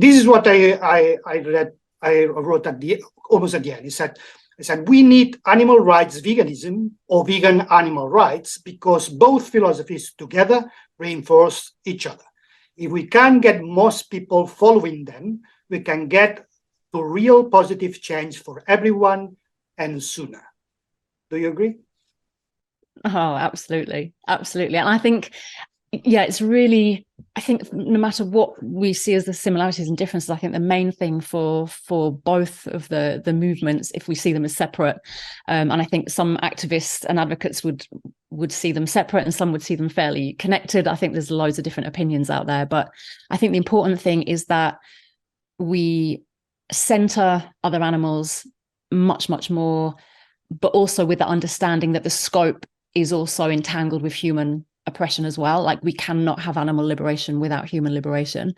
this is what I read. I wrote almost at the end. I said we need animal rights veganism or vegan animal rights because both philosophies together reinforce each other. If we can get most people following them, we can get to real positive change for everyone and sooner. Do you agree? Oh, absolutely. Absolutely. And I think, yeah, it's really, I think no matter what we see as the similarities and differences, I think the main thing for both of the movements, if we see them as separate, and I think some activists and advocates would see them separate and some would see them fairly connected. I think there's loads of different opinions out there, but I think the important thing is that we center other animals much, much more, but also with the understanding that the scope is also entangled with human oppression as well. Like, we cannot have animal liberation without human liberation.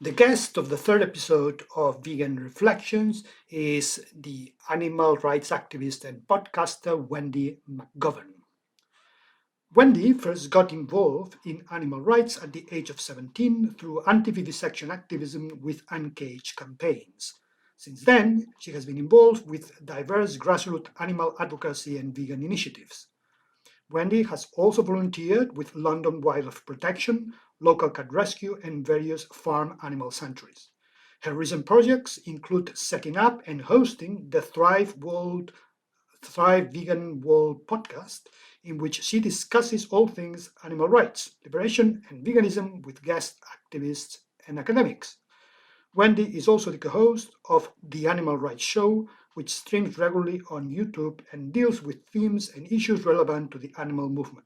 The guest of the third episode of Vegan Reflections is the animal rights activist and podcaster Wendy McGovern. Wendy first got involved in animal rights at the age of 17 through anti-vivisection activism with Uncaged campaigns. Since then, she has been involved with diverse grassroots animal advocacy and vegan initiatives. Wendy has also volunteered with London Wildlife Protection, Local Cat Rescue, and various farm animal sanctuaries. Her recent projects include setting up and hosting the Thrive Vegan World podcast, in which she discusses all things animal rights, liberation, and veganism with guest activists and academics. Wendy is also the co-host of The Animal Rights Show, which streams regularly on YouTube and deals with themes and issues relevant to the animal movement.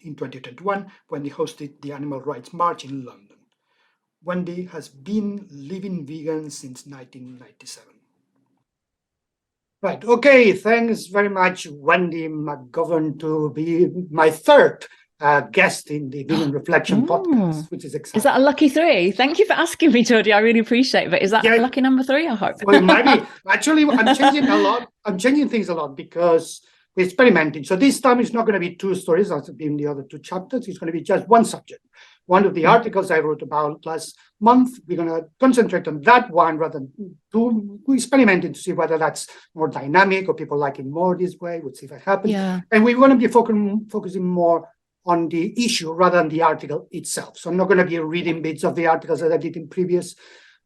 In 2021, Wendy hosted the Animal Rights March in London. Wendy has been living vegan since 1997. Right, okay, thanks very much, Wendy McGovern, to be my third guest in the Vegan Reflection podcast, which is exciting. Is that a lucky three? Thank you for asking me, Jordi. I really appreciate it. But is that lucky number three, I hope? Well, it might be. Actually, I'm changing a lot. I'm changing things a lot because we're experimenting. So this time it's not going to be two stories as in the other two chapters. It's going to be just one subject. One of the articles I wrote about last month, we're going to concentrate on that one rather than two. We're experimenting to see whether that's more dynamic or people like it more this way. We'll see if it happens. Yeah. And we want to be focusing more on the issue rather than the article itself. So I'm not going to be reading bits of the articles that I did in previous,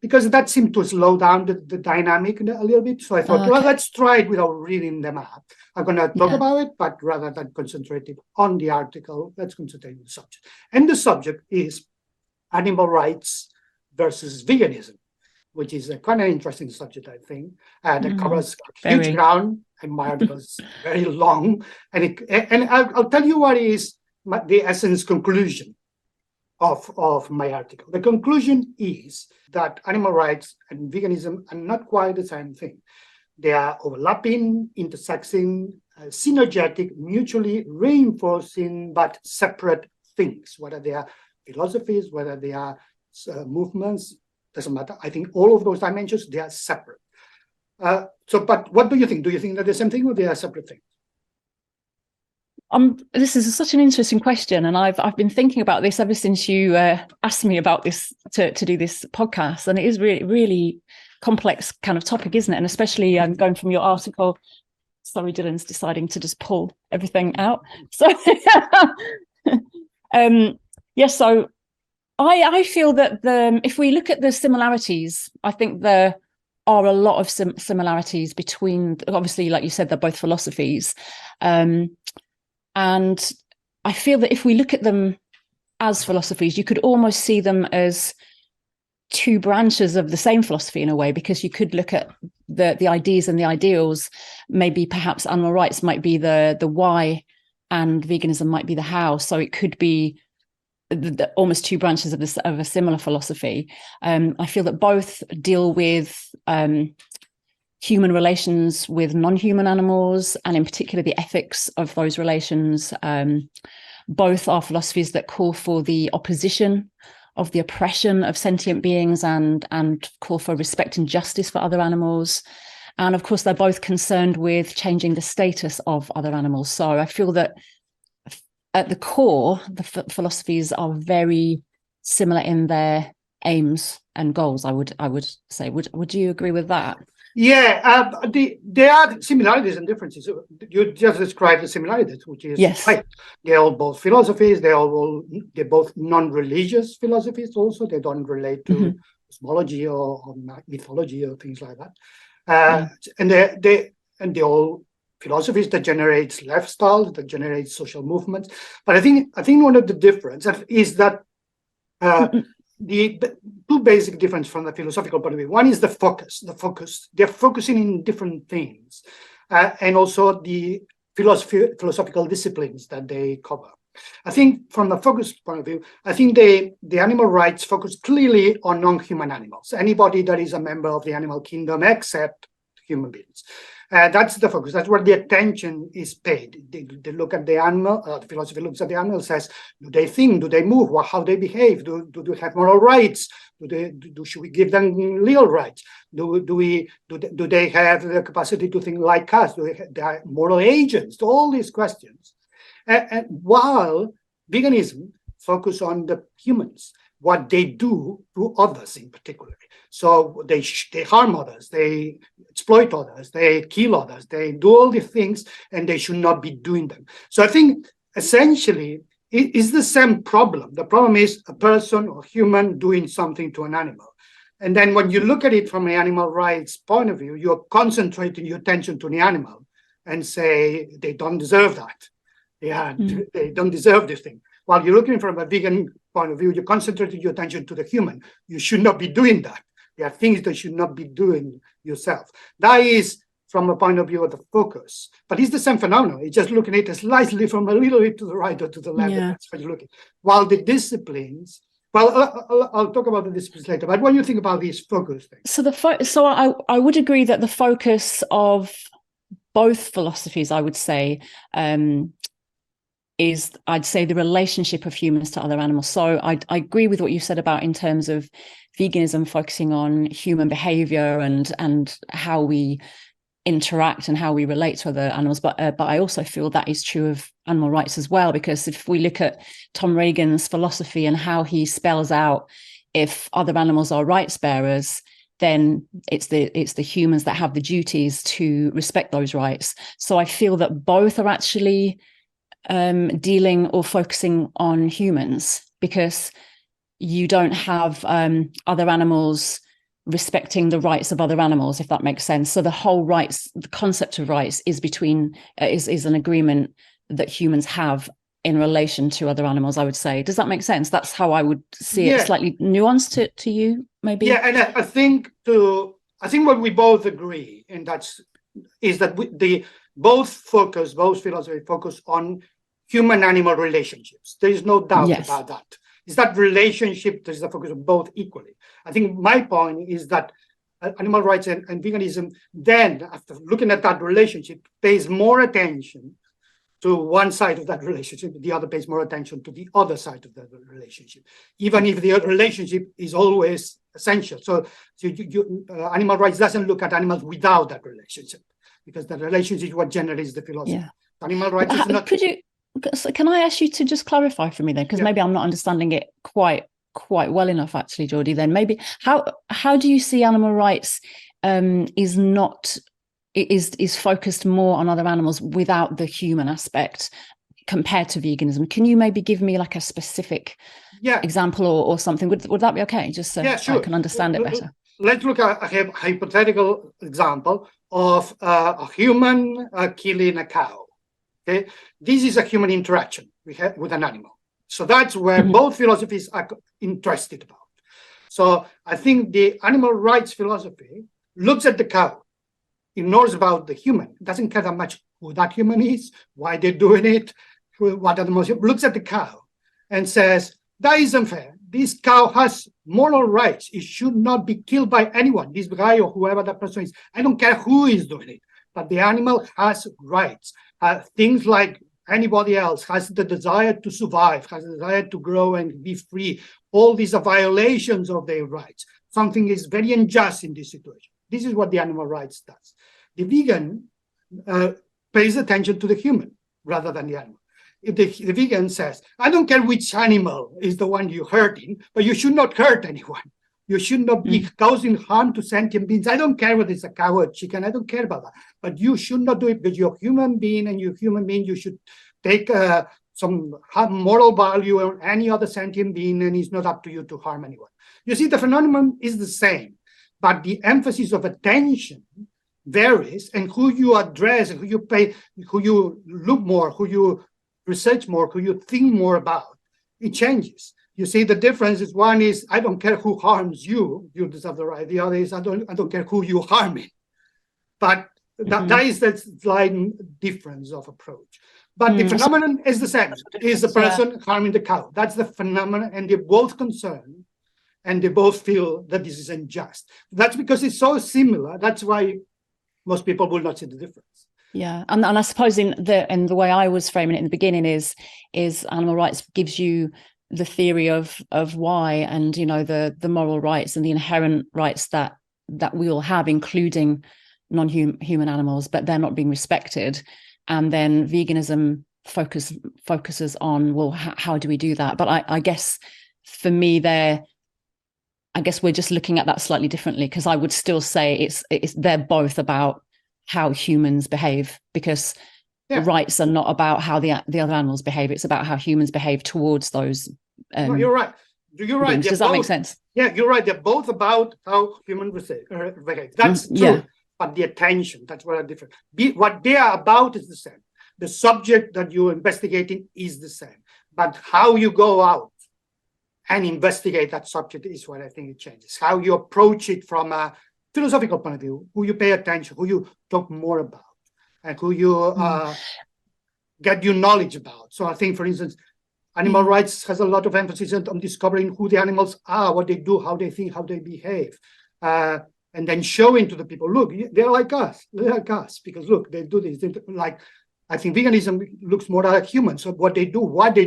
because that seemed to slow down the dynamic a little bit. So I thought, well, let's try it without reading them up. I'm going to talk about it, but rather than concentrating on the article, let's concentrate on the subject. And the subject is animal rights versus veganism, which is a kind of interesting subject, I think. And it covers huge ground, and my article is very long. And I'll tell you what is the essence conclusion of my article. The conclusion is that animal rights and veganism are not quite the same thing. They are overlapping, intersecting, synergetic, mutually reinforcing, but separate things, whether they are philosophies, whether they are movements, doesn't matter. I think all of those dimensions, they are separate. But what do you think? Do you think they're the same thing or they are separate things? This is such an interesting question, and I've been thinking about this ever since you asked me about this to do this podcast, and it is really, really complex kind of topic, isn't it? And especially going from your article. Sorry, Dylan's deciding to just pull everything out. So, so I feel that if we look at the similarities, I think there are a lot of similarities between. Obviously, like you said, they're both philosophies. And I feel that if we look at them as philosophies, you could almost see them as two branches of the same philosophy in a way, because you could look at the ideas and the ideals. Maybe perhaps animal rights might be the why and veganism might be the how. So it could be almost two branches of a similar philosophy. I feel that both deal with human relations with non-human animals, and in particular the ethics of those relations. Both are philosophies that call for the opposition the oppression of sentient beings and call for respect and justice for other animals. And of course, they're both concerned with changing the status of other animals. So I feel that at the core, the philosophies are very similar in their aims and goals. I would say. Would you agree with that? Yeah, there are similarities and differences. You just described the similarities, which is yes. Right. They're all both philosophies. They're both non-religious philosophies. Also, they don't relate to cosmology or mythology or things like that. And they're all philosophies that generates lifestyles, that generates social movements. But I think one of the differences is that the two basic difference from the philosophical point of view. One is the focus. They're focusing in different things, and also the philosophical disciplines that they cover. I think from the focus point of view, I think the animal rights focus clearly on non-human animals, anybody that is a member of the animal kingdom except human beings. That's the focus. That's where the attention is paid. They look at the animal. The philosophy looks at the animal, says, do they think? Do they move? How they behave? Do they have moral rights? Should we give them legal rights? Do they have the capacity to think like us? Do they have moral agents? All these questions. And while veganism focus on the humans, what they do to others in particular. So they harm others, they exploit others, they kill others, they do all these things, and they should not be doing them. So I think essentially it is the same problem. The problem is a person or human doing something to an animal. And then when you look at it from an animal rights point of view, you're concentrating your attention to the animal and say they don't deserve that. They don't deserve this thing. While you're looking from a vegan point of view, you're concentrating your attention to the human. You should not be doing that. There are things that you should not be doing yourself. That is from a point of view of the focus. But it's the same phenomenon. It's just looking at it slightly from a little bit to the right or to the left. That's what you're looking. While the disciplines, I'll talk about the disciplines later. But what do you think about these focus things? So I would agree that the focus of both philosophies, I would say, is, I'd say, the relationship of humans to other animals. So I agree with what you said about in terms of veganism focusing on human behavior and how we interact and how we relate to other animals. But I also feel that is true of animal rights as well, because if we look at Tom Reagan's philosophy and how he spells out if other animals are rights bearers, then it's the humans that have the duties to respect those rights. So I feel that both are actually dealing or focusing on humans, because you don't have other animals respecting the rights of other animals, if that makes sense. So the whole rights, the concept of rights is an agreement that humans have in relation to other animals, I would say. Does that make sense? That's how I would see it. Slightly nuanced to you, maybe. Yeah, and I think what we both agree, and is that both philosophy focus on human-animal relationships. There is no doubt about that. It's that relationship that is the focus of both equally. I think my point is that animal rights and veganism, then, after looking at that relationship, pays more attention to one side of that relationship, the other pays more attention to the other side of that relationship, even if the relationship is always essential. So animal rights doesn't look at animals without that relationship, because the relationship is what generates the philosophy. Yeah. Animal rights is not... Can I ask you to just clarify for me then, because maybe I'm not understanding it quite well enough, actually, Jordi. Then maybe how do you see animal rights is focused more on other animals without the human aspect compared to veganism? Can you maybe give me like a specific example or something? Would that be okay? Just so sure. I can understand it better. Let's look at a hypothetical example of a human killing a cow. Okay, this is a human interaction we have with an animal. So that's where both philosophies are interested about. So I think the animal rights philosophy looks at the cow, ignores about the human, doesn't care that much who that human is, why they're doing it, what are the most, looks at the cow and says, that is unfair. This cow has moral rights. It should not be killed by anyone, this guy or whoever that person is. I don't care who is doing it, but the animal has rights. Things like anybody else, has the desire to survive, has the desire to grow and be free, all these are violations of their rights. Something is very unjust in this situation. This is what the animal rights does. The vegan pays attention to the human rather than the animal. If the vegan says, I don't care which animal is the one you're hurting, but you should not hurt anyone. You should not be causing harm to sentient beings. I don't care whether it's a cow or chicken. I don't care about that. But you should not do it because you're a human being, and you're a human being. You should take some moral value on any other sentient being, and it's not up to you to harm anyone. You see, the phenomenon is the same, but the emphasis of attention varies, and who you address, who you pay, who you look more, who you research more, who you think more about, it changes. You see, the difference is, one is, I don't care who harms you, you deserve the right. The other is, I don't care who you harming. But that is the slight difference of approach. But the phenomenon is the same. Is the person harming the cow? That's the phenomenon, and they're both concerned, and they both feel that this is unjust. That's because it's so similar. That's why most people will not see the difference. Yeah, and I suppose in the way I was framing it in the beginning is animal rights gives you the theory of why, and the moral rights and the inherent rights that we all have, including non-human animals, but they're not being respected. And then veganism focuses on, well, how do we do that? But I guess for me we're just looking at that slightly differently, because I would still say they're both about how humans behave, because the rights are not about how the other animals behave. It's about how humans behave towards those. No, you're right. You're right. Does that make sense? Yeah, you're right. They're both about how humans behave. That's true. Yeah. But the attention, that's what are different. What they are about is the same. The subject that you're investigating is the same. But how you go out and investigate that subject is what I think it changes. How you approach it from a philosophical point of view, who you pay attention, who you talk more about, and who you get your knowledge about. So I think, for instance, animal rights has a lot of emphasis on discovering who the animals are, what they do, how they think, how they behave, and then showing to the people, look, they're like us, because look, they do this. I think veganism looks more like humans. So what they do, why they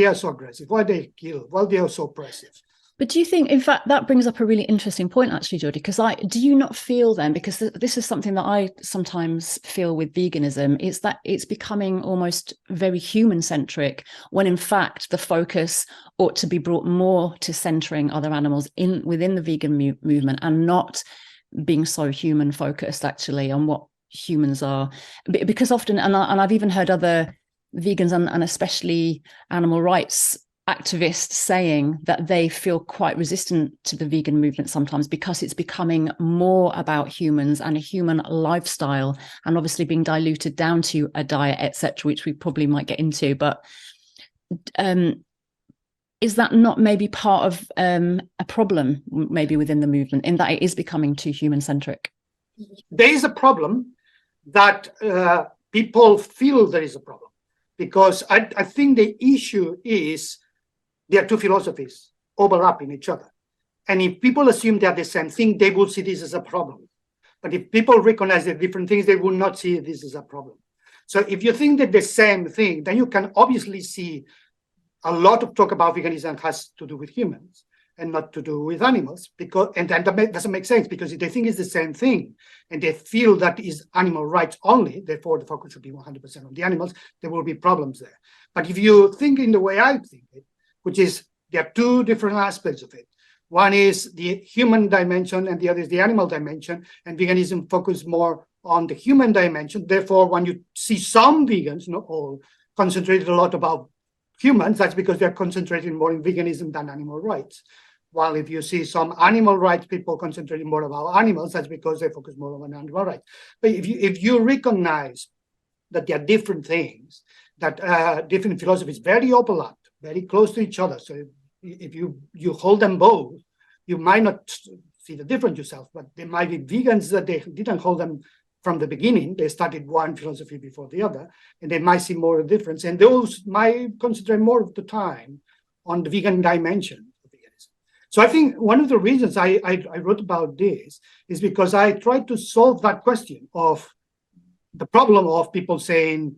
are so aggressive, why they kill, why they are so oppressive. But do you think, in fact, that brings up a really interesting point, actually, Jordi, because do you not feel then, because this is something that I sometimes feel with veganism, is that it's becoming almost very human-centric, when in fact the focus ought to be brought more to centering other animals within the vegan movement, and not being so human-focused, actually, on what humans are. Because often, and I've even heard other vegans and especially animal rights activists saying that they feel quite resistant to the vegan movement sometimes, because it's becoming more about humans and a human lifestyle, and obviously being diluted down to a diet, etc., which we probably might get into. But is that not maybe part of a problem maybe within the movement, in that it is becoming too human-centric? There is a problem that people feel there is a problem, because I think the issue is there are two philosophies overlapping each other. And if people assume they are the same thing, they will see this as a problem. But if people recognize the different things, they will not see this as a problem. So if you think that the same thing, then you can obviously see a lot of talk about veganism has to do with humans and not to do with animals, and that doesn't make sense, because if they think it's the same thing and they feel that is animal rights only, therefore the focus should be 100% on the animals, there will be problems there. But if you think in the way I think it, which is there are two different aspects of it. One is the human dimension and the other is the animal dimension, and veganism focuses more on the human dimension. Therefore, when you see some vegans, not all, concentrated a lot about humans, that's because they're concentrating more in veganism than animal rights. While if you see some animal rights people concentrating more about animals, that's because they focus more on animal rights. But if you recognize that there are different things, that different philosophies very overlap, very close to each other. So if you hold them both, you might not see the difference yourself, but there might be vegans that they didn't hold them from the beginning. They started one philosophy before the other, and they might see more difference. And those might concentrate more of the time on the vegan dimension of veganism. So I think one of the reasons I wrote about this is because I tried to solve that question of the problem of people saying,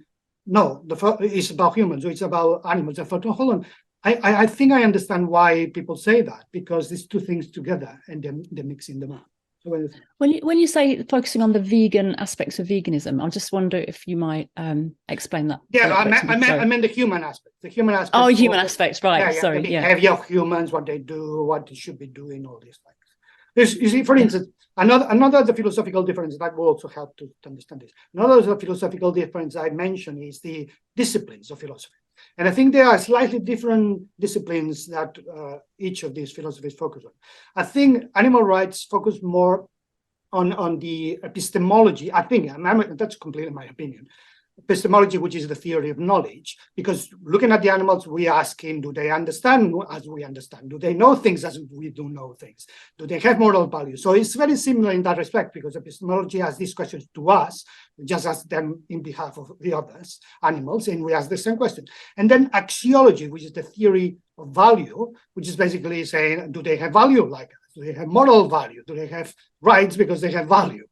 no, it's about humans, or it's about animals. I thought, hold on, I think I understand why people say that, because these two things together and then they're mixing them up. So when you say focusing on the vegan aspects of veganism, I just wonder if you might explain that. Yeah, no, I meant the human aspect. The human aspect. Oh, human aspects, right? Yeah, Sorry, the behavior of humans, what they do, what they should be doing, all these things. You see, for instance, another the philosophical difference that will also help to understand this. Another the philosophical difference I mentioned is the disciplines of philosophy. And I think there are slightly different disciplines that each of these philosophies focus on. I think animal rights focus more on the epistemology. I think, that's completely my opinion. Epistemology, which is the theory of knowledge, because looking at the animals, we are asking, do they understand as we understand? Do they know things as we do know things? Do they have moral value? So it's very similar in that respect, because epistemology asks these questions to us, we just ask them in behalf of the others, animals, and we ask the same question. And then axiology, which is the theory of value, which is basically saying, do they have value like us? Do they have moral value? Do they have rights because they have value?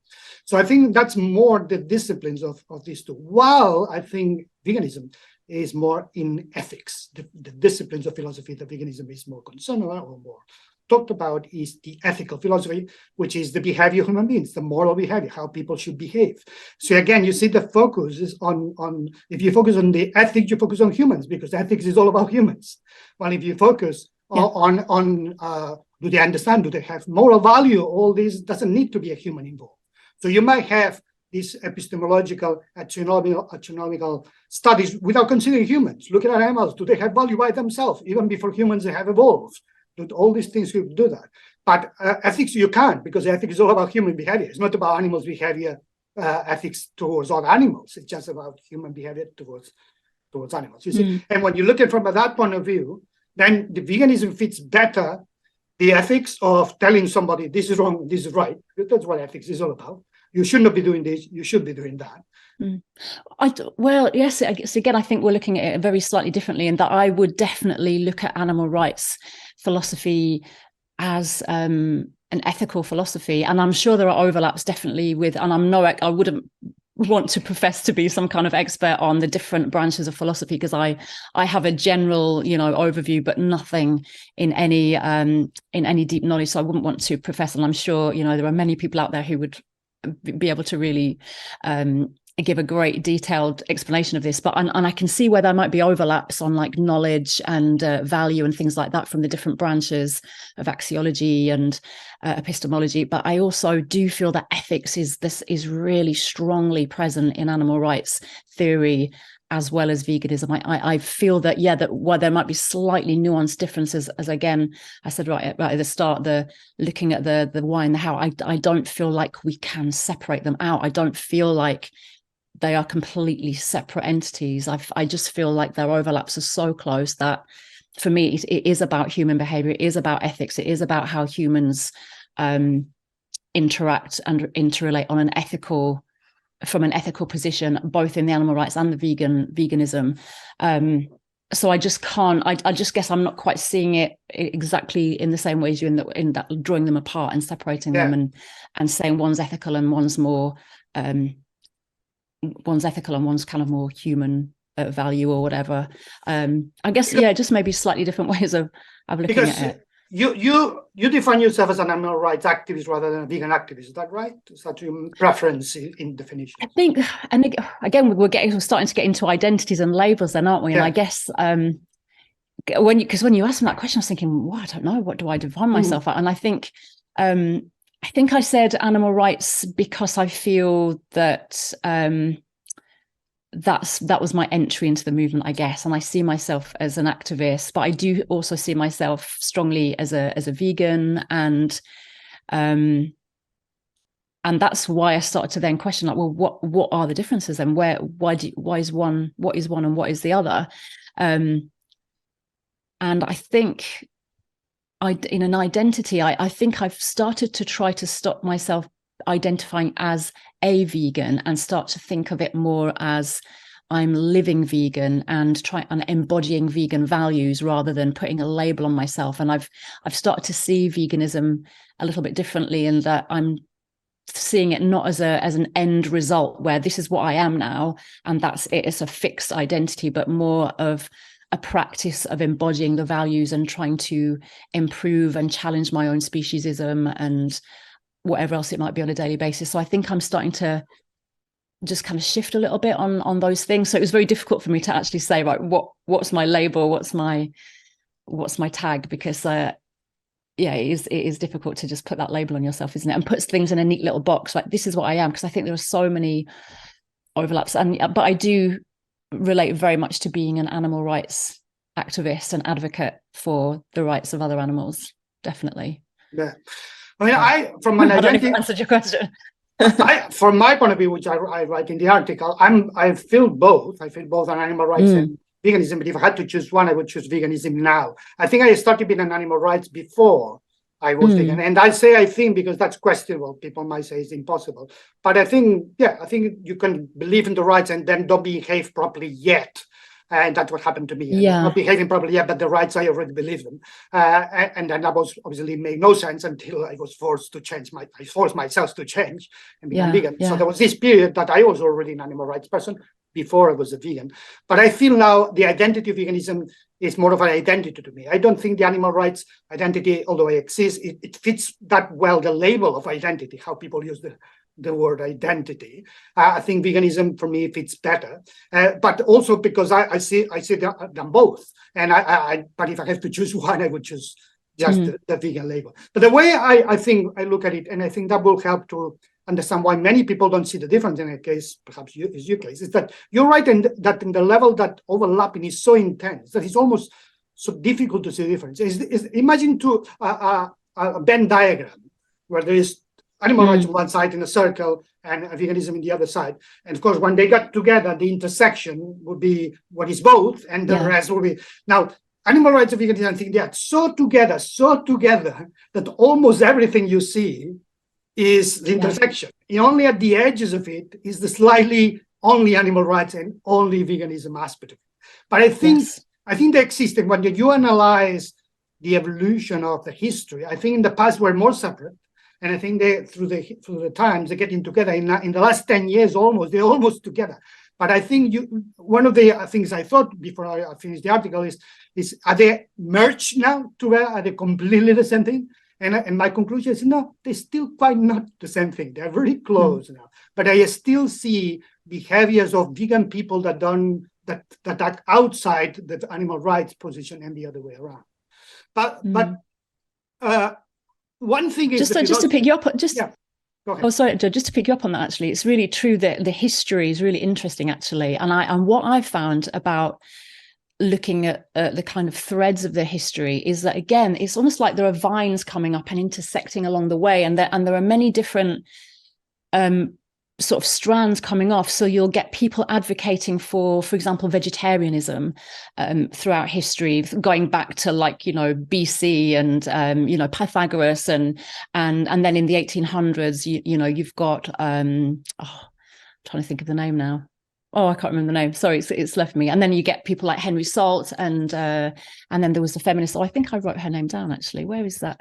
So I think that's more the disciplines of these two. While I think veganism is more in ethics, the disciplines of philosophy that veganism is more concerned about or more talked about is the ethical philosophy, which is the behavior of human beings, the moral behavior, how people should behave. So again, you see the focus is on if you focus on the ethics, you focus on humans, because ethics is all about humans. While if you focus on do they understand, do they have moral value, all this doesn't need to be a human involved. So you might have these epistemological, axionomical studies without considering humans. Looking at animals, do they have value by themselves? Even before humans have evolved. All these things you do that. But ethics you can't, because ethics is all about human behavior. It's not about animals' behavior, ethics towards other animals. It's just about human behavior towards animals. You see, and when you look at it from that point of view, then the veganism fits better the ethics of telling somebody this is wrong, this is right. That's what ethics is all about. You should not be doing this, you should be doing that. Well, yes, I guess again, I think we're looking at it very slightly differently, in that I would definitely look at animal rights philosophy as an ethical philosophy. And I'm sure there are overlaps definitely with, and I wouldn't want to profess to be some kind of expert on the different branches of philosophy, because I have a general, overview, but nothing in any deep knowledge. So I wouldn't want to profess, and I'm sure, there are many people out there who would be able to really give a great detailed explanation of this, but and I can see where there might be overlaps on like knowledge and value and things like that from the different branches of axiology and epistemology. But I also do feel that ethics is really strongly present in animal rights theory as well as veganism. I feel that that while there might be slightly nuanced differences, as again I said right at the start, the looking at the why and the how, I don't feel like we can separate them out. I don't feel like they are completely separate entities. I just feel like their overlaps are so close that for me it is about human behavior, it is about ethics, it is about how humans interact and interrelate on from an ethical position, both in the animal rights and the veganism. So I just can't, I just guess I'm not quite seeing it exactly in the same way as you, in that drawing them apart and separating them and saying one's ethical and one's more one's ethical and one's kind of more human value or whatever. I guess just maybe slightly different ways of looking at it. You define yourself as an animal rights activist rather than a vegan activist, is that right? Is that your preference in definition? I think, and again, we're starting to get into identities and labels then, aren't we? And I guess when you asked me that question, I was thinking, well, I don't know, what do I define myself at? And I think I said animal rights because I feel that that was my entry into the movement, I guess, and I see myself as an activist, but I do also see myself strongly as a vegan, and that's why I started to then question, like, well, what are the differences, and what is one and what is the other? And I think in an identity, I think I've started to try to stop myself identifying as a vegan and start to think of it more as I'm living vegan and embodying vegan values rather than putting a label on myself. And I've started to see veganism a little bit differently, in that I'm seeing it not as an end result where this is what I am now and that's it, it's a fixed identity, but more of a practice of embodying the values and trying to improve and challenge my own speciesism and whatever else it might be on a daily basis. So I think I'm starting to just kind of shift a little bit on those things. So it was very difficult for me to actually say, right, what's my label, what's my tag, because it is difficult to just put that label on yourself, isn't it? And puts things in a neat little box, like this is what I am, because I think there are so many overlaps. But I do relate very much to being an animal rights activist and advocate for the rights of other animals. Definitely. Yeah. I mean, from an identity, I don't know if I answered your question. From my point of view, which I write in the article, I feel both. I feel both on animal rights and veganism. But if I had to choose one, I would choose veganism now. I think I started being an animal rights before I was vegan. And I think because that's questionable. People might say it's impossible. But I think you can believe in the rights and then don't behave properly yet. And that's what happened to me. Yeah. Not behaving properly yet, but the rights, I already believe them. And then that was obviously made no sense until I was forced to change I forced myself to change and become vegan. So there was this period that I was already an animal rights person before I was a vegan. But I feel now the identity of veganism is more of an identity to me. I don't think the animal rights identity, although it exists, it fits that well the label of identity, how people use the word identity. I think veganism for me fits better, but also because I see them both. And but if I have to choose one, I would choose just the vegan label. But the way I think I look at it, and I think that will help to understand why many people don't see the difference in a case, perhaps is your case, is that you're right that in the level that overlapping is so intense that it's almost so difficult to see the difference. Imagine a Venn diagram where there is animal rights on one side in a circle and veganism in the other side. And of course, when they got together, the intersection would be what is both, and the rest will be. Now, animal rights and veganism, I think they are so together that almost everything you see is the intersection. Only at the edges of it is the slightly only animal rights and only veganism aspect of it. But I think they exist. And when you analyze the evolution of the history, I think in the past we're more separate. And I think through the times they're getting together. In the last 10 years, they're almost together. But I think one of the things I thought before I finished the article is are they merged now together? Are they completely the same thing? And my conclusion is no, they're still quite not the same thing. They're very close now. But I still see behaviors of vegan people that are outside the animal rights position and the other way around. But one thing is just to pick you up, go ahead. Oh, sorry, Joe, just to pick you up on that, actually, it's really true that the history is really interesting, actually. And what I've found about looking at the kind of threads of the history is that, again, it's almost like there are vines coming up and intersecting along the way, and there are many different sort of strands coming off. So you'll get people advocating for example, vegetarianism throughout history, going back to BC and Pythagoras and then in the 1800s, you've got I'm trying to think of the name now. Oh, I can't remember the name. Sorry, it's left me. And then you get people like Henry Salt, and then there was the feminist. Oh, I think I wrote her name down actually. Where is that?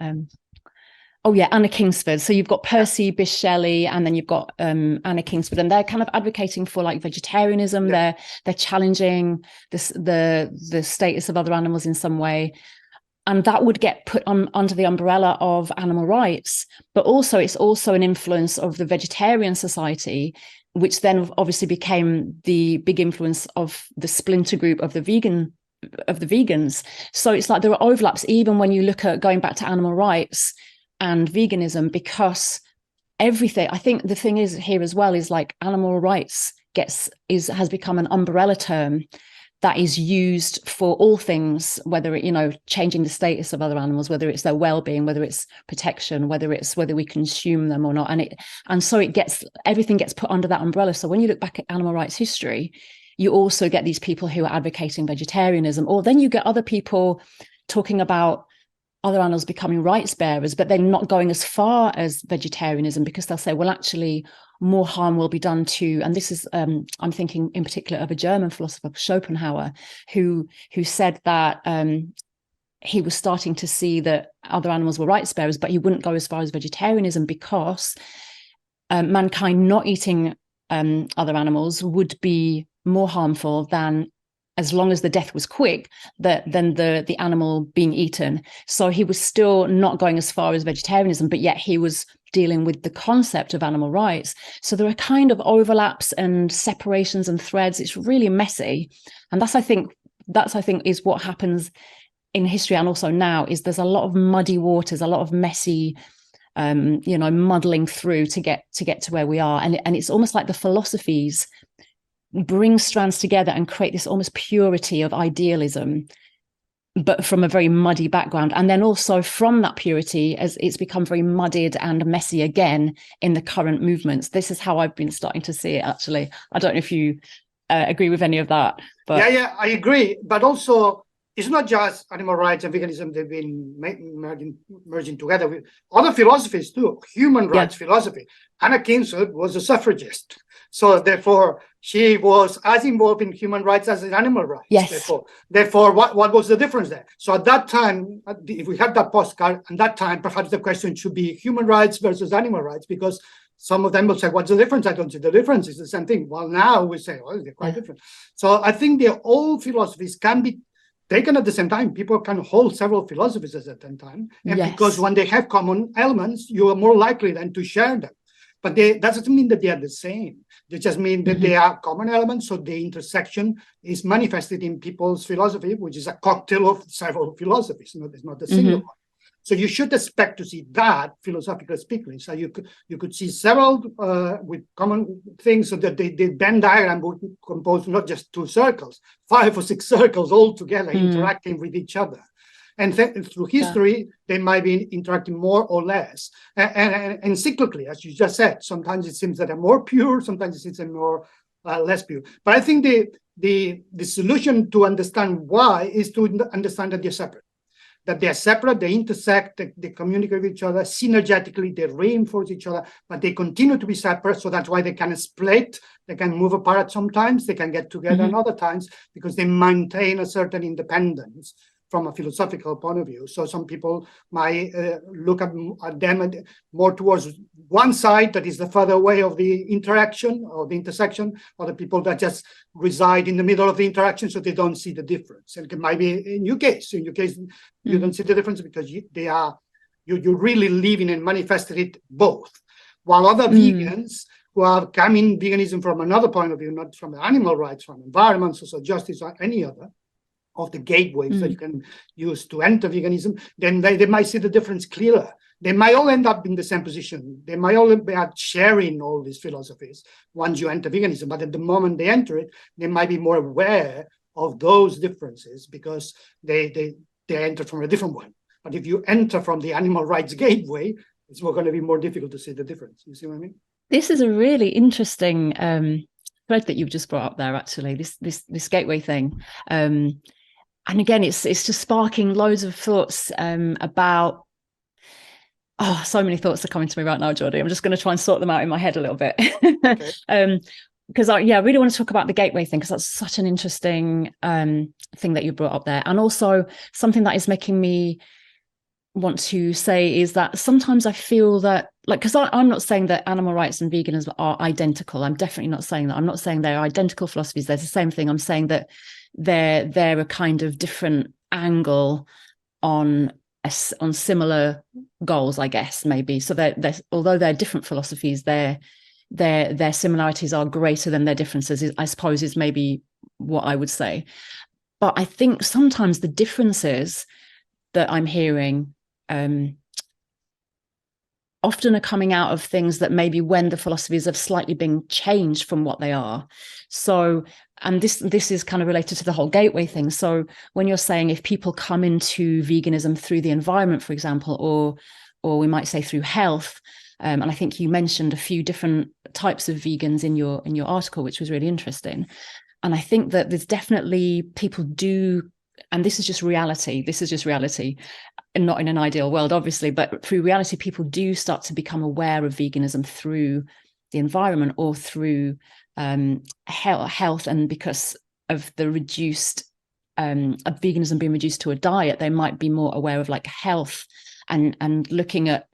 Anna Kingsford. So you've got Percy Bysshe Shelley, and then you've got Anna Kingsford, and they're kind of advocating for vegetarianism. They're challenging the status of other animals in some way, and that would get put under the umbrella of animal rights. But also, it's also an influence of the vegetarian society, which then obviously became the big influence of the splinter group of the vegans. So it's like there are overlaps even when you look at going back to animal rights and veganism, because everything, I think the thing is here as well is animal rights has become an umbrella term that is used for all things, whether it, changing the status of other animals, whether it's their well-being, whether it's protection, whether we consume them or not. And so everything gets put under that umbrella. So when you look back at animal rights history, you also get these people who are advocating vegetarianism, or then you get other people talking about other animals becoming rights bearers, but then not going as far as vegetarianism, because they'll say, well, actually more harm will be done to, and this is, I'm thinking in particular of a German philosopher, Schopenhauer, who said that he was starting to see that other animals were rights bearers, but he wouldn't go as far as vegetarianism because mankind not eating other animals would be more harmful than as long as the death was quick, then the animal being eaten. So he was still not going as far as vegetarianism, but yet he was dealing with the concept of animal rights. So there are kind of overlaps and separations and threads. It's really messy. And that's I think is what happens in history and also now, is there's a lot of muddy waters, a lot of messy muddling through to get to where we are. And it's almost like the philosophies bring strands together and create this almost purity of idealism, but from a very muddy background. And then also from that purity, as it's become very muddied and messy again in the current movements. This is how I've been starting to see it, actually. I don't know if you agree with any of that. But yeah, I agree. But also, it's not just animal rights and veganism. They've been merging together with other philosophies too. Human rights philosophy. Anna Kinsella was a suffragist. So therefore, she was as involved in human rights as in animal rights. Yes. Therefore, what was the difference there? So at that time, if we had that postcard, at that time, perhaps the question should be human rights versus animal rights, because some of them will say, what's the difference? I don't see the difference. It's the same thing. Well, now we say, well, they're quite different. So I think the old philosophies can be taken at the same time. People can hold several philosophies at the same time. And because when they have common elements, you are more likely then to share them. But that doesn't mean that they are the same. They just mean that they are common elements. So the intersection is manifested in people's philosophy, which is a cocktail of several philosophies. It's not a single one. So you should expect to see that, philosophically speaking. So you could see several with common things, so that the Venn diagram would compose not just 2 circles, 5 or 6 circles all together interacting with each other. And through history, they might be interacting more or less. And cyclically, as you just said, sometimes it seems that they're more pure, sometimes it seems they're more less pure. But I think the solution to understand why is to understand that they're separate. That they're separate, they intersect, they communicate with each other synergetically, they reinforce each other, but they continue to be separate. So that's why they can split, they can move apart sometimes, they can get together at other times, because they maintain a certain independence from a philosophical point of view. So some people might look at them more towards one side that is the further away of the interaction or the intersection, or the people that just reside in the middle of the interaction, so they don't see the difference. And it might be in your case. In your case, you don't see the difference because you really living and manifested it both. While other vegans who are coming veganism from another point of view, not from animal rights, from environment, social justice, or any other of the gateways that you can use to enter veganism, then they might see the difference clearer. They might all end up in the same position. They might all be sharing all these philosophies once you enter veganism, but at the moment they enter it, they might be more aware of those differences because they enter from a different one. But if you enter from the animal rights gateway, it's going to be more difficult to see the difference. You see what I mean? This is a really interesting thread that you've just brought up there, actually, this gateway thing. And again, it's just sparking loads of thoughts about, so many thoughts are coming to me right now, Jordi. I'm just going to try and sort them out in my head a little bit. Okay. Because I really want to talk about the gateway thing, because that's such an interesting thing that you brought up there. And also something that is making me want to say is that sometimes I feel that, because I'm not saying that animal rights and veganism are identical. I'm definitely not saying that. I'm not saying they're identical philosophies. They're the same thing. I'm saying that they're a kind of different angle on similar goals, I guess, maybe. So they're although they're different philosophies, their similarities are greater than their differences, I suppose, is maybe what I would say. But I think sometimes the differences that I'm hearing often are coming out of things that maybe when the philosophies have slightly been changed from what they are. So, and this is kind of related to the whole gateway thing. So when you're saying if people come into veganism through the environment, for example, or we might say through health, and I think you mentioned a few different types of vegans in your article, which was really interesting. And I think that there's definitely people do, and this is just reality, and not in an ideal world, obviously, but through reality, people do start to become aware of veganism through the environment or through health. And because of the reduced, of veganism being reduced to a diet, they might be more aware of like health and looking at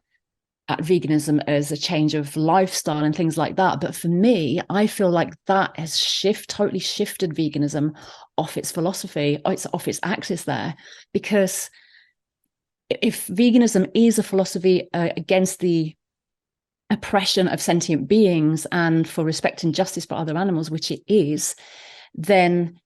at veganism as a change of lifestyle and things like that. But for me, I feel like that has totally shifted veganism off its philosophy, it's off its axis there. Because if veganism is a philosophy against the oppression of sentient beings and for respect and justice for other animals, which it is, then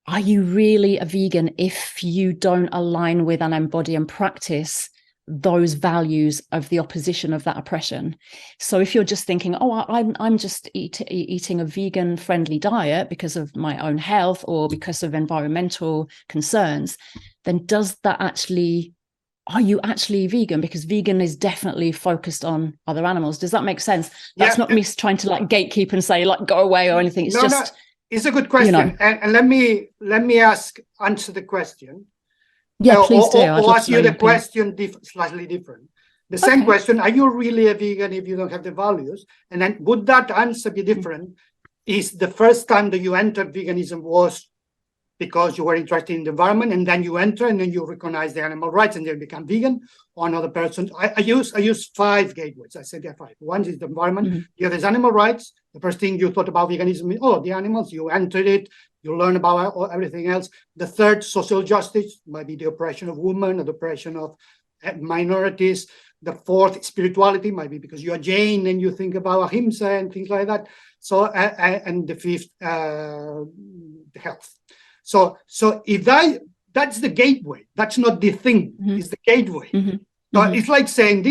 are you really a vegan if you don't align with and embody and practice those values of the opposition of that oppression? So if you're just thinking, oh, I'm just eating a vegan friendly diet because of my own health or because of environmental concerns, then are you actually vegan? Because vegan is definitely focused on other animals. Does that make sense? That's not me trying to like gatekeep and say like go away or anything. It's no. It's a good question, and let me answer the question. Yeah, please do. Or ask you the question slightly different. The same question: are you really a vegan if you don't have the values? And then would that answer be different? Is the first time that you entered veganism was because you were interested in the environment, and then you enter and then you recognize the animal rights and then become vegan, or another person? I use 5 gateways. I said there are 5. One is the environment. The other is animal rights. The first thing you thought about veganism is, the animals. You entered it. You learn about everything else. The third, social justice, might be the oppression of women or the oppression of minorities. The fourth, spirituality, might be because you are Jain and you think about ahimsa and things like that. So, and the fifth, health. So if that's the gateway, that's not the thing, it's the gateway. So it's like saying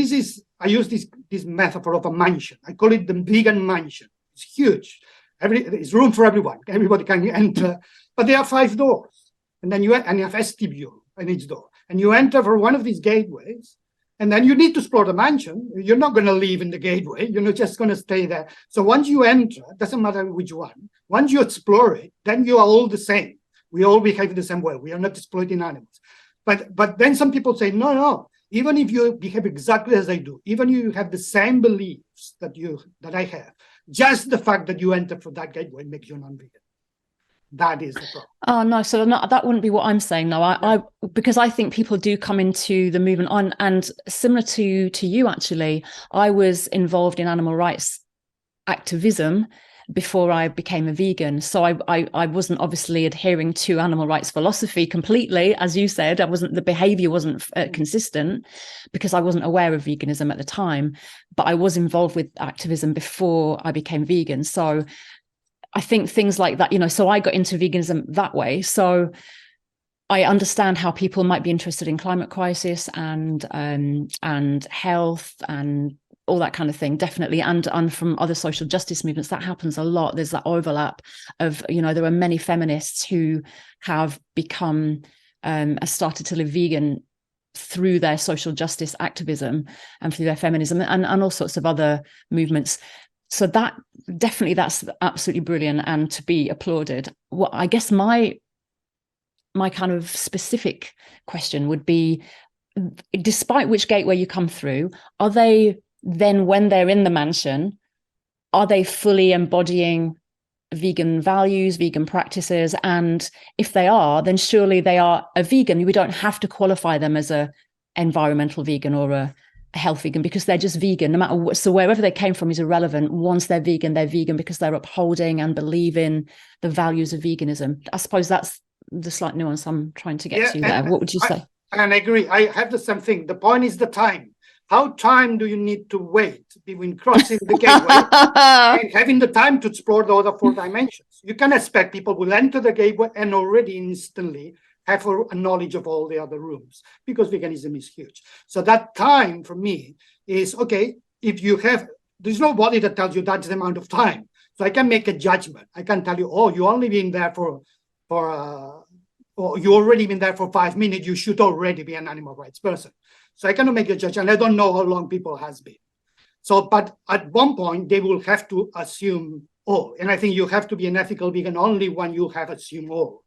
I use this metaphor of a mansion. I call it the vegan mansion. It's huge. There's room for everyone. Everybody can enter, but there are 5 doors. And then you have vestibule in each door. And you enter for one of these gateways, and then you need to explore the mansion. You're not going to leave in the gateway. You're not just going to stay there. So once you enter, it doesn't matter which one. Once you explore it, then you are all the same. We all behave the same way. We are not exploiting animals. But then some people say, no. Even if you behave exactly as I do, even if you have the same beliefs that I have, just the fact that you enter for that gateway makes you non-vegan. That is the problem. Oh no, so that wouldn't be what I'm saying. No, I because I think people do come into the movement on, and similar to you actually, I was involved in animal rights activism before I became a vegan. So I wasn't obviously adhering to animal rights philosophy completely, as you said. The behavior wasn't consistent because I wasn't aware of veganism at the time, but I was involved with activism before I became vegan. So I think things like that, so I got into veganism that way. So I understand how people might be interested in climate crisis and health and all that kind of thing, definitely. And from other social justice movements, that happens a lot. There's that overlap of, there are many feminists who have become, started to live vegan through their social justice activism and through their feminism and all sorts of other movements. So that's absolutely brilliant and to be applauded. What I guess my kind of specific question would be, despite which gateway you come through, are they then, when they're in the mansion, are they fully embodying vegan values, vegan practices? And if they are, then surely they are a vegan. We don't have to qualify them as a environmental vegan or a health vegan, because they're just vegan no matter what. So wherever they came from is irrelevant. Once they're vegan because they're upholding and believe in the values of veganism. I suppose that's the slight nuance I'm trying to get to there. What would you say? And I agree. I have the same thing. The point is the time. How time do you need to wait between crossing the gateway and having the time to explore the other 4 dimensions? You can expect people will enter the gateway and already instantly have a knowledge of all the other rooms, because veganism is huge. So that time for me is, okay, if you have, there's nobody that tells you that's the amount of time. So I can make a judgment. I can tell you, you only been there or you already been there for 5 minutes, you should already be an animal rights person. So I cannot make a judgment. I don't know how long people has been. So, but at one point they will have to assume all. And I think you have to be an ethical vegan only when you have assumed all.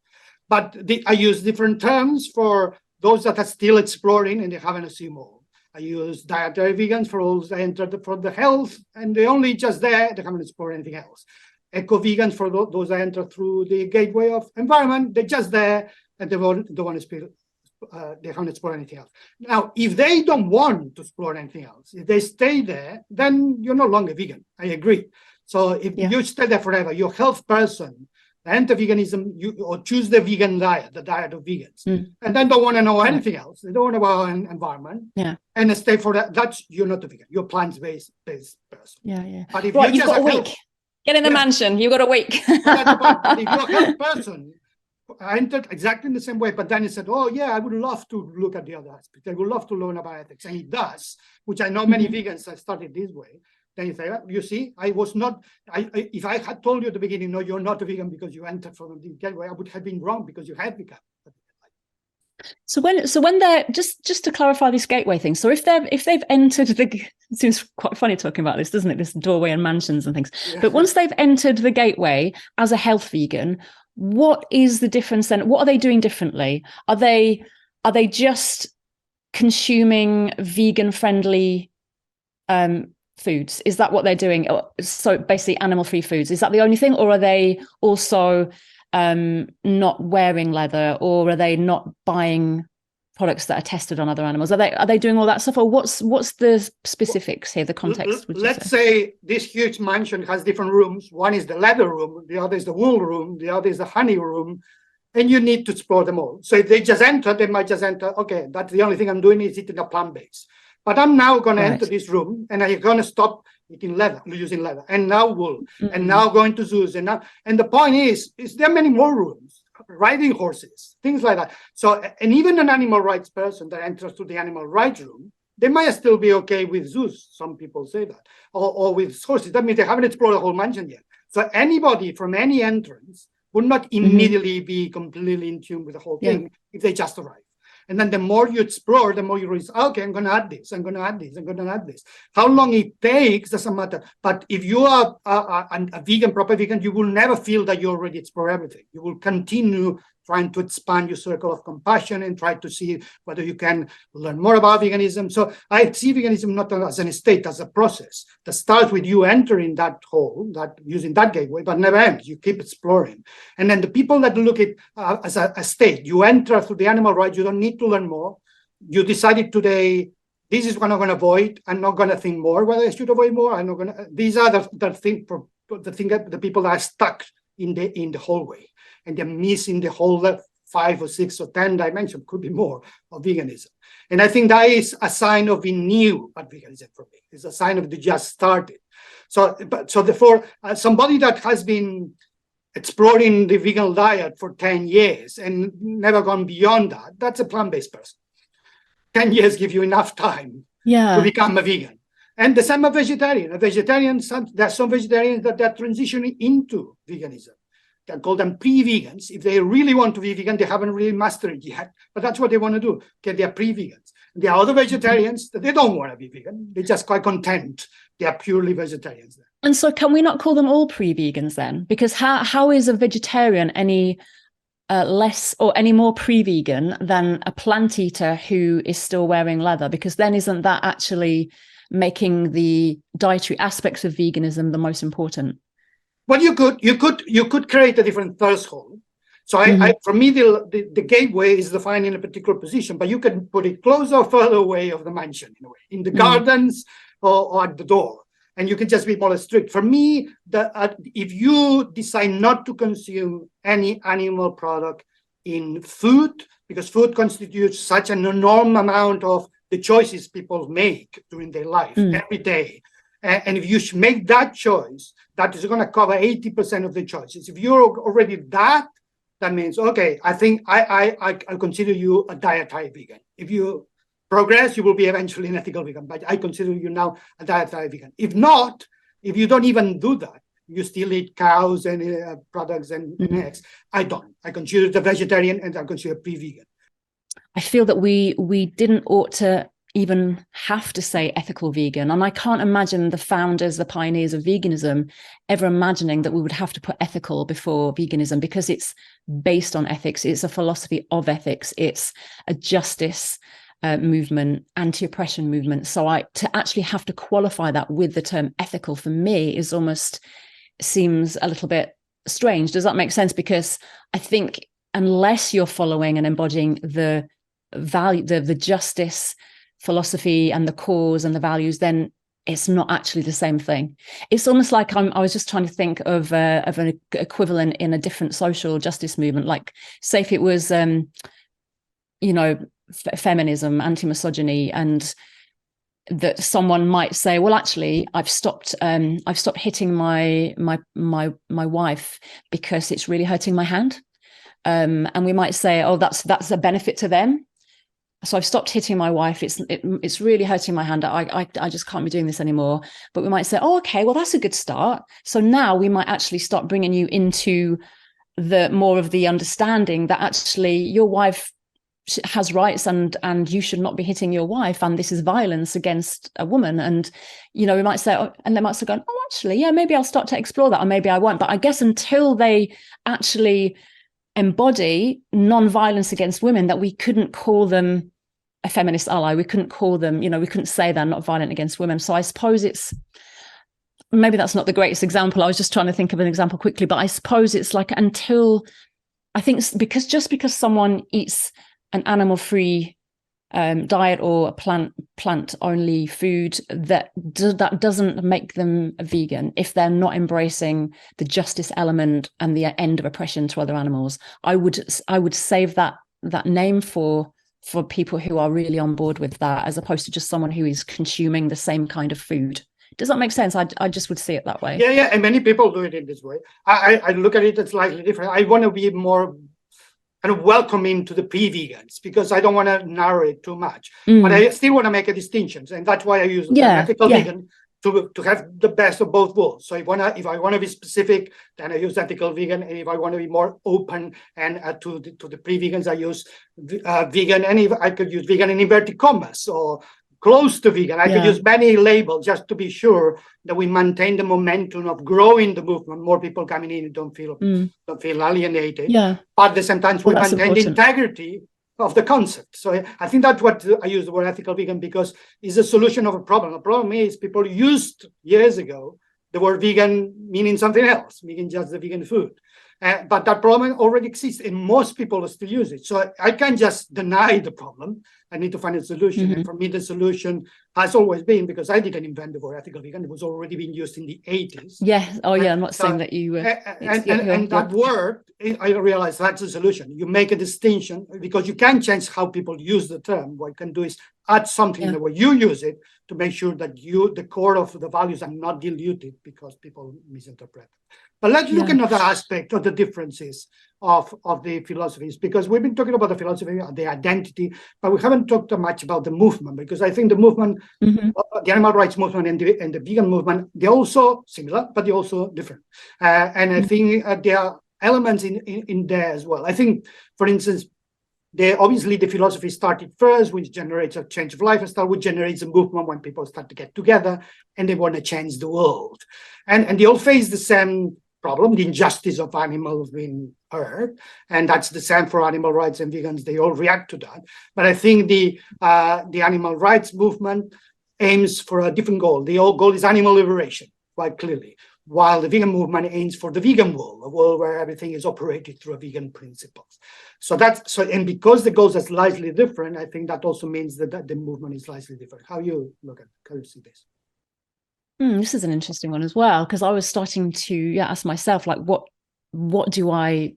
But I use different terms for those that are still exploring and they haven't assumed all. I use dietary vegans for those that entered for the health and they only just there, they haven't explored anything else. Eco-vegans for those that enter through the gateway of environment, they're just there and they don't want to they haven't explored anything else. Now, if they don't want to explore anything else, if they stay there, then you're no longer vegan. I agree. So if you stay there forever, you're a health person, enter veganism, or choose the vegan diet, the diet of vegans, and then don't want to know anything else. They don't want to know about environment. And stay for that. That's, you're not a vegan. You're a plant-based person. But if you've got a week. Get in the mansion. You've got a week. But if you're a health person, I entered exactly in the same way, but then he said, oh yeah, I would love to look at the other aspect. I would love to learn about ethics. And he does, which I know many vegans have started this way. Then you say, you see, I was not, if I had told you at the beginning, no, you're not a vegan because you entered from the gateway, I would have been wrong because you have become. So when they're just to clarify this gateway thing, so if they've entered it seems quite funny talking about this, doesn't it? This doorway and mansions and things. But once they've entered the gateway as a health vegan, what is the difference then? What are they doing differently? Are they just consuming vegan friendly foods? Is that what they're doing? So basically animal free foods. Is that the only thing, or are they also not wearing leather, or are they not buying products that are tested on other animals? Are they doing all that stuff, or what's the specifics here, the context? Let's say this huge mansion has different rooms. One is the leather room, the other is the wool room, the other is the honey room, and you need to explore them all. So if they just enter, they might just enter, okay, that's the only thing I'm doing is eating a plant-based. But I'm now going to enter this room, and I'm going to stop eating leather, using leather, and now wool, and now going to zoos, and the point is there are many more rooms, riding horses, things like that. So, and even an animal rights person that enters to the animal rights room, they might still be okay with zoos. Some people say that, or with horses. That means they haven't explored the whole mansion yet. So anybody from any entrance would not immediately be completely in tune with the whole thing if they just arrive. And then the more you explore, the more you realize, okay, I'm going to add this, I'm going to add this, I'm going to add this. How long it takes doesn't matter. But if you are a vegan, proper vegan, you will never feel that you already explore everything. You will continue trying to expand your circle of compassion and try to see whether you can learn more about veganism. So I see veganism not as an state, as a process that starts with you entering that hole, that using that gateway, but never ends. You keep exploring. And then the people that look at as a state, you enter through the animal rights, you don't need to learn more. You decided today, this is what I'm going to avoid. I'm not going to think more whether I should avoid more. I'm not going to. These are the people that are stuck in the hallway, and they're missing the whole 5 or 6 or 10 dimensions, could be more, of veganism. And I think that is a sign of being new at veganism for me. It's a sign of the just started. So therefore, somebody that has been exploring the vegan diet for 10 years and never gone beyond that, that's a plant-based person. 10 years give you enough time to become a vegan. And the same a vegetarian. There are some vegetarians that are transitioning into veganism. They call them pre-vegans. If they really want to be vegan, they haven't really mastered it yet. But that's what they want to do. Okay, they are pre-vegans. There are other vegetarians that they don't want to be vegan. They're just quite content. They are purely vegetarians. And so can we not call them all pre-vegans then? Because how is a vegetarian any less or any more pre-vegan than a plant eater who is still wearing leather? Because then isn't that actually making the dietary aspects of veganism the most important? Well, you could create a different threshold. So for me, the gateway is defined in a particular position, but you can put it closer or further away of the mansion, in a way, in the gardens or at the door, and you can just be more strict. For me, if you decide not to consume any animal product in food, because food constitutes such an enormous amount of the choices people make during their life every day. And if you make that choice, that is going to cover 80% of the choices. If you're already that means, okay, I think I consider you a dietary vegan. If you progress, you will be eventually an ethical vegan, but I consider you now a dietary vegan. If not, if you don't even do that, you still eat cows and products and eggs. I don't. I consider it a vegetarian and I consider pre-vegan. I feel that we didn't ought to even have to say ethical vegan. And I can't imagine the founders, the pioneers of veganism ever imagining that we would have to put ethical before veganism, because it's based on ethics. It's a philosophy of ethics. It's a justice movement, anti-oppression movement. So to actually have to qualify that with the term ethical for me is almost seems a little bit strange. Does that make sense? Because I think unless you're following and embodying the value, the justice philosophy and the cause and the values, then it's not actually the same thing. It's almost like I was just trying to think of an equivalent in a different social justice movement. Like, say if it was, feminism, anti-misogyny, and that someone might say, well, actually, I've stopped hitting my wife because it's really hurting my hand. And we might say, oh, that's a benefit to them. So I've stopped hitting my wife. It's really hurting my hand. I just can't be doing this anymore. But we might say, oh, okay, well, that's a good start. So now we might actually start bringing you into the more of the understanding that actually your wife has rights and you should not be hitting your wife. And this is violence against a woman. And, we might say, oh, and they might start going, oh, actually, yeah, maybe I'll start to explore that, or maybe I won't. But I guess until they actually embody non-violence against women, that we couldn't call them a feminist ally. We couldn't call them, we couldn't say they're not violent against women. So I suppose maybe that's not the greatest example. I was just trying to think of an example quickly, but I suppose it's like because someone eats an animal-free diet or a plant-only food, that doesn't make them a vegan if they're not embracing the justice element and the end of oppression to other animals. I would save that name for people who are really on board with that, as opposed to just someone who is consuming the same kind of food. Does that make sense? I just would see it that way. Yeah, and many people do it in this way. I look at it slightly different. I want to be more kind of welcoming to the pre-vegans, because I don't want to narrow it too much. But I still want to make a distinction, and that's why I use ethical vegan to have the best of both worlds. So if I want to be specific, then I use ethical vegan, and if I want to be more open and to the pre-vegans, I use vegan. And if I could use vegan in inverted commas or close to vegan, I could use many labels just to be sure that we maintain the momentum of growing the movement, more people coming in and don't feel alienated. Yeah. But at the same time, we maintain the integrity of the concept. So I think that's what I use the word ethical vegan, because it's a solution of a problem. The problem is people used years ago the word vegan meaning something else, meaning just the vegan food. But that problem already exists, and most people still use it. So I can't just deny the problem. I need to find a solution. And for me, the solution has always been, because I didn't invent the word ethical vegan, it was already being used in the 80s. Yeah. Oh, yeah. I'm not saying that you. And that word, I realized that's the solution. You make a distinction, because you can change how people use the term. What you can do is add something the way you use it to make sure that the core of the values are not diluted because people misinterpret. But let's look at another aspect of the differences of the philosophies, because we've been talking about the philosophy, the identity, but we haven't talked much about the movement, because I think the movement, the animal rights movement and the vegan movement, they're also similar, but they're also different. And I think there are elements in there as well. I think, for instance, obviously the philosophy started first, which generates a change of lifestyle, which generates a movement when people start to get together and they want to change the world. And they all face the same problem, the injustice of animals being hurt, and that's the same for animal rights and vegans. They all react to that. But I think the animal rights movement aims for a different goal. The whole goal is animal liberation, quite clearly, while the vegan movement aims for the vegan world, a world where everything is operated through vegan principles. And because the goals are slightly different, I think that also means that the movement is slightly different. How you see this? This is an interesting one as well, because I was starting to ask myself, like, what do I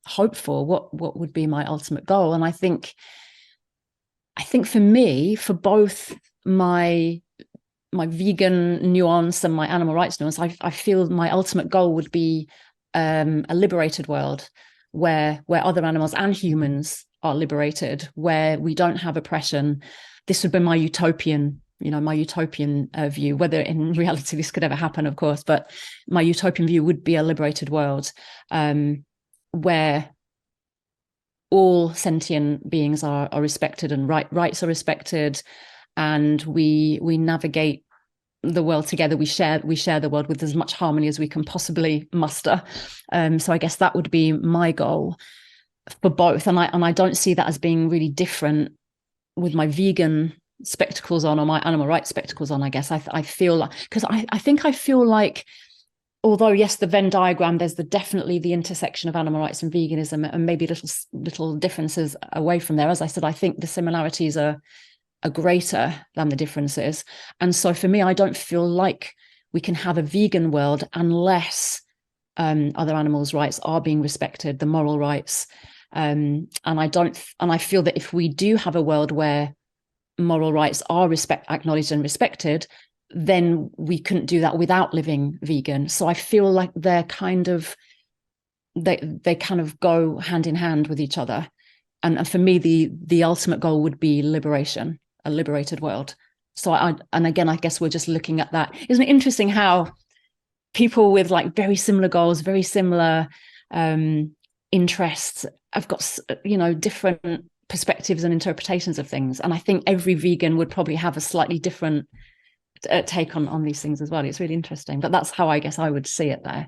hope for? What would be my ultimate goal? And I think for me, for both my vegan nuance and my animal rights nuance, I feel my ultimate goal would be a liberated world where other animals and humans are liberated, where we don't have oppression. This would be my utopian view, whether in reality this could ever happen, of course, but my utopian view would be a liberated world where all sentient beings are respected and rights are respected, and we navigate the world together. We share the world with as much harmony as we can possibly muster. So I guess that would be my goal for both, and I don't see that as being really different with my vegan spectacles on or my animal rights spectacles on. I guess I feel like, because I think I feel like although yes, the Venn diagram, there's definitely the intersection of animal rights and veganism, and maybe little differences away from there. As I said, I think the similarities are greater than the differences. And so for me, I don't feel like we can have a vegan world unless other animals' rights are being respected, the moral rights. And I feel that if we do have a world where moral rights are acknowledged and respected, then we couldn't do that without living vegan. So I feel like they kind of go hand in hand with each other. And for me, the ultimate goal would be liberation, a liberated world. So and again, I guess we're just looking at that. Isn't it interesting how people with like very similar goals, very similar interests have got, different perspectives and interpretations of things. And I think every vegan would probably have a slightly different take on these things as well. It's really interesting, but that's how I guess I would see it there.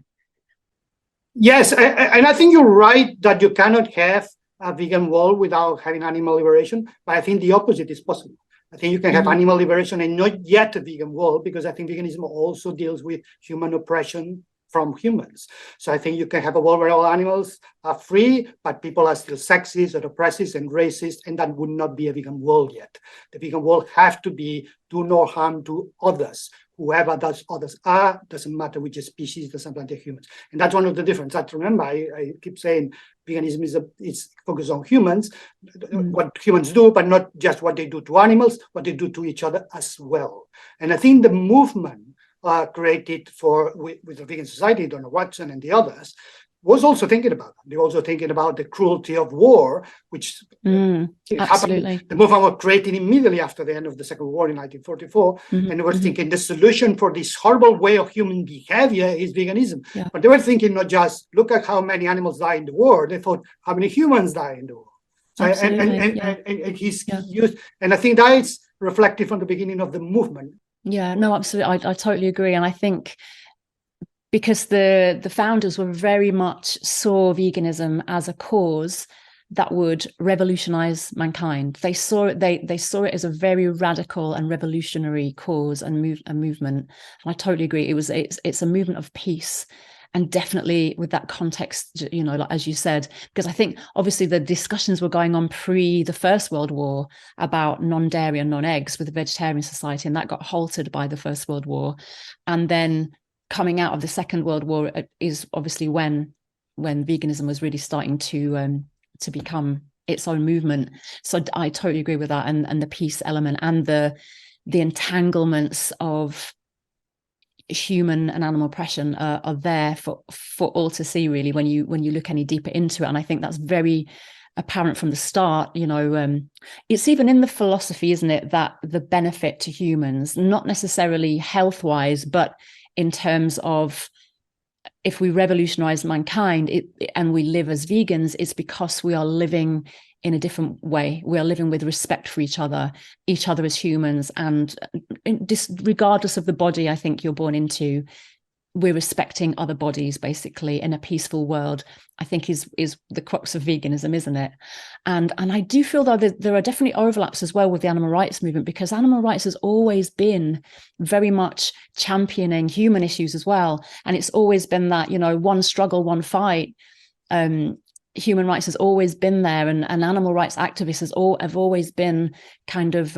Yes, and I think you're right that you cannot have a vegan world without having animal liberation, but I think the opposite is possible. I think you can have animal liberation and not yet a vegan world, because I think veganism also deals with human oppression from humans. So I think you can have a world where all animals are free, but people are still sexist or oppressive and racist, and that would not be a vegan world yet. The vegan world have to be do no harm to others. Whoever those others are, doesn't matter which species, doesn't matter humans. And that's one of the differences. That remember, I keep saying veganism is focused on humans, what humans do, but not just what they do to animals, what they do to each other as well. And I think the movement created with the Vegan Society, Donna Watson and the others, was also thinking about that. They were also thinking about the cruelty of war, which happened. The movement was created immediately after the end of the Second World War in 1944, and they were thinking the solution for this horrible way of human behavior is veganism. Yeah. But they were thinking not just look at how many animals die in the war. They thought how many humans die in the war. So and he's used, and I think that is reflective from the beginning of the movement. Yeah, no, absolutely. I totally agree. And I think because the founders were very much saw veganism as a cause that would revolutionize mankind. They saw it, they saw it as a very radical and revolutionary cause and movement. And I totally agree. It's a movement of peace. And definitely with that context, like as you said, because I think obviously the discussions were going on pre the First World War about non-dairy and non-eggs with the Vegetarian Society, and that got halted by the First World War. And then coming out of the Second World War is obviously when veganism was really starting to become its own movement. So I totally agree with that, and the peace element and the entanglements of human and animal oppression are there for all to see, really, when you look any deeper into it. And I think that's very apparent from the start. It's even in the philosophy, isn't it, that the benefit to humans, not necessarily health-wise, but in terms of if we revolutionize mankind and we live as vegans, it's because we are living in a different way. We are living with respect for each other as humans, and regardless of the body I think you're born into, we're respecting other bodies basically in a peaceful world. I think is the crux of veganism, isn't it? And I do feel though that there are definitely overlaps as well with the animal rights movement, because animal rights has always been very much championing human issues as well, and it's always been that one struggle, one fight. Human rights has always been there, and animal rights activists have always been kind of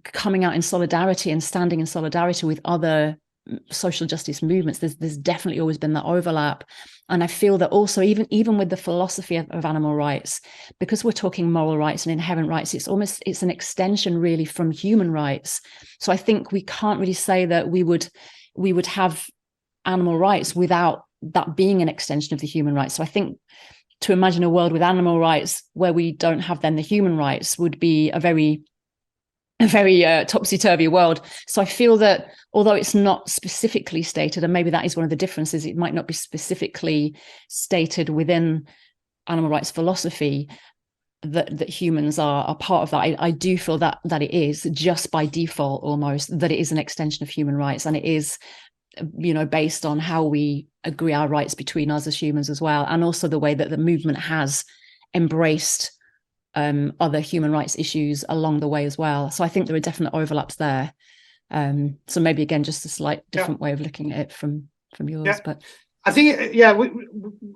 coming out in solidarity and standing in solidarity with other social justice movements. There's definitely always been that overlap. And I feel that also even with the philosophy of animal rights, because we're talking moral rights and inherent rights, it's an extension really from human rights. So I think we can't really say that we would have animal rights without that being an extension of the human rights. So I think to imagine a world with animal rights where we don't have then the human rights would be a very topsy-turvy world. So I feel that although it's not specifically stated, and maybe that is one of the differences, it might not be specifically stated within animal rights philosophy that humans are part of that. I do feel that it is just by default almost, that it is an extension of human rights, and it is based on how we agree our rights between us as humans as well, and also the way that the movement has embraced other human rights issues along the way as well. So I think there are definite overlaps there. So maybe again, just a slight different way of looking at it from yours. But I think,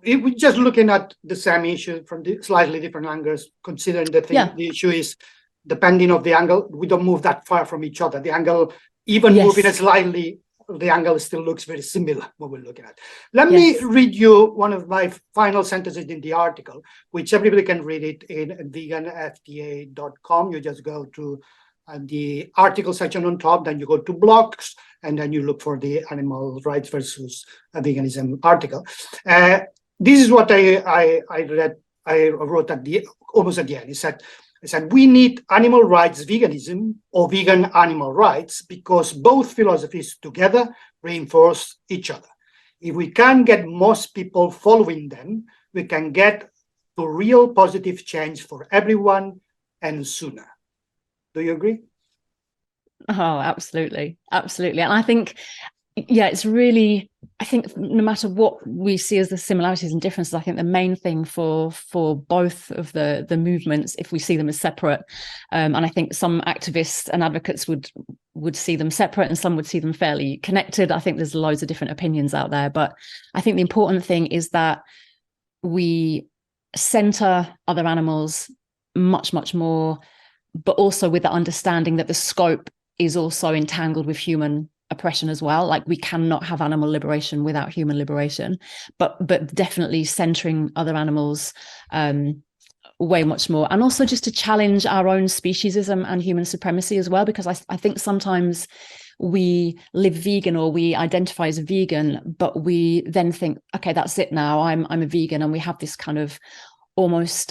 we're just looking at the same issue from slightly different angles, considering the issue is, depending on the angle, we don't move that far from each other. The angle, even moving it slightly, the angle still looks very similar what we're looking at. Let me read you one of my final sentences in the article, which everybody can read it in veganfda.com. You just go to the article section on top, then you go to blogs, and then you look for the animal rights versus veganism article. This is what I read. I wrote almost at the end. It said, we need animal rights veganism or vegan animal rights because both philosophies together reinforce each other. If we can get most people following them, we can get to real positive change for everyone and sooner. Do you agree? Oh, absolutely. Absolutely. And I think, it's really, I think no matter what we see as the similarities and differences, I think the main thing for both of the movements, if we see them as separate, and I think some activists and advocates would see them separate and some would see them fairly connected. I think there's loads of different opinions out there, but I think the important thing is that we center other animals much, much more, but also with the understanding that the scope is also entangled with human oppression as well. Like, we cannot have animal liberation without human liberation, but definitely centering other animals way much more, and also just to challenge our own speciesism and human supremacy as well, because I think sometimes we live vegan or we identify as a vegan, but we then think, okay, that's it now, I'm a vegan, and we have this kind of almost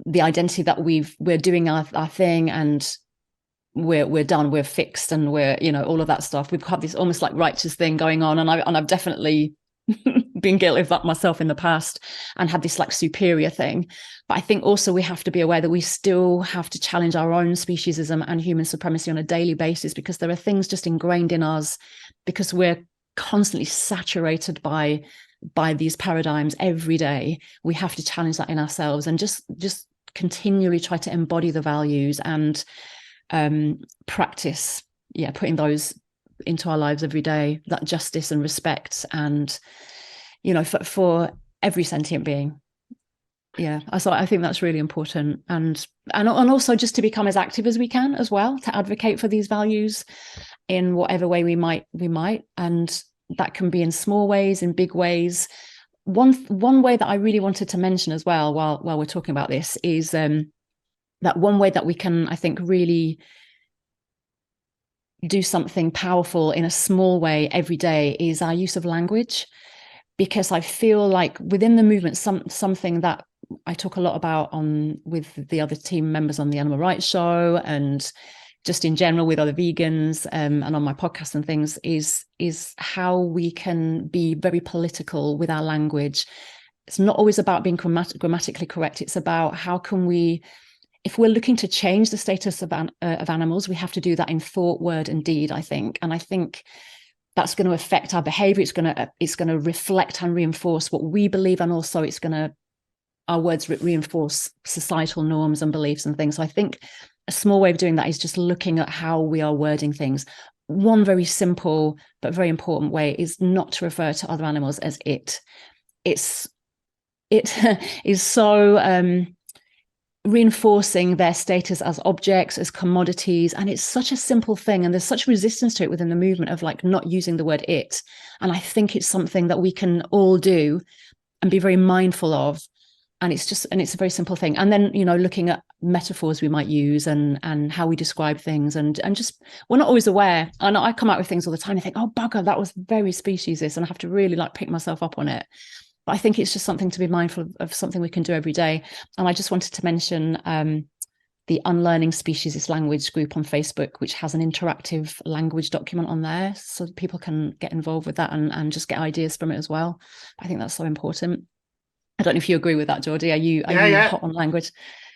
the identity that we're doing our thing and we're done, we're fixed, and we're, all of that stuff. We've got this almost like righteous thing going on, and I've definitely been guilty of that myself in the past and had this like superior thing. But I think also we have to be aware that we still have to challenge our own speciesism and human supremacy on a daily basis, because there are things just ingrained in us because we're constantly saturated by these paradigms every day. We have to challenge that in ourselves and just continually try to embody the values and practice putting those into our lives every day, that justice and respect, and for every sentient being. So I think that's really important, and also just to become as active as we can as well, to advocate for these values in whatever way we might, and that can be in small ways, in big ways. One way that I really wanted to mention as well while we're talking about this is that one way that we can, I think, really do something powerful in a small way every day is our use of language. Because I feel like within the movement, something that I talk a lot about with the other team members on the Animal Rights Show, and just in general with other vegans, and on my podcast and things, is how we can be very political with our language. It's not always about being grammatically correct. It's about how can we, if we're looking to change the status of animals, we have to do that in thought, word, and deed, I think. And I think that's going to affect our behavior. It's going to reflect and reinforce what we believe, and also our words reinforce societal norms and beliefs and things. So I think a small way of doing that is just looking at how we are wording things. One very simple but very important way is not to refer to other animals as it. It is so reinforcing their status as objects, as commodities, and it's such a simple thing, and there's such resistance to it within the movement of like not using the word it. And I think it's something that we can all do and be very mindful of, and it's a very simple thing. And then looking at metaphors we might use and how we describe things, and just, we're not always aware. And I come out with things all the time and think, oh bugger, that was very speciesist, and I have to really like pick myself up on it. But I think it's just something to be mindful of something we can do every day. And I just wanted to mention the Unlearning Speciesist Language group on Facebook, which has an interactive language document on there, so that people can get involved with that and just get ideas from it as well. I think that's so important. I don't know if you agree with that, Jordi. Are you hot on language?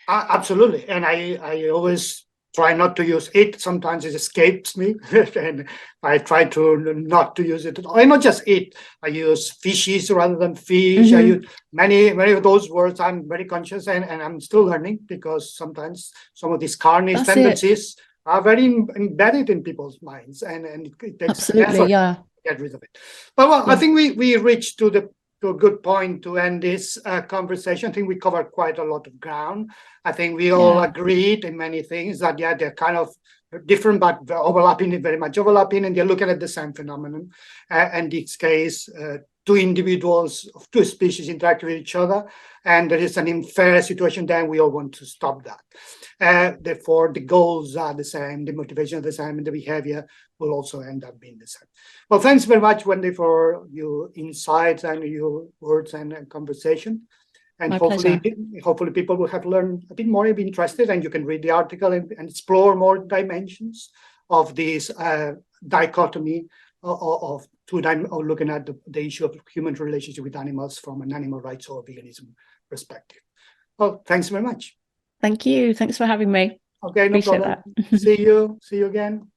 Absolutely. And I always try not to use it. Sometimes it escapes me, and I try to not to use it. I not just it. I use fishes rather than fish. Mm-hmm. I use many of those words. I'm very conscious, and I'm still learning, because sometimes some of these carnage tendencies are very embedded in people's minds, and it takes Absolutely, effort yeah. to get rid of it. But well, I think we reached to a good point to end this conversation. I think we covered quite a lot of ground. I think we all agreed in many things that, yeah, they're kind of different, but they're overlapping, very much overlapping, and they're looking at the same phenomenon. In this case, two individuals of two species interact with each other, and there is an unfair situation, then we all want to stop that. Therefore, the goals are the same, the motivation is the same, and the behavior will also end up being the same. Well, thanks very much, Wendy, for your insights and your words and conversation. And hopefully people will have learned a bit more, be interested, and you can read the article and explore more dimensions of this dichotomy of looking at the issue of human relationship with animals from an animal rights or veganism perspective. Well, thanks very much. Thank you. Thanks for having me. Okay, no problem. See you again.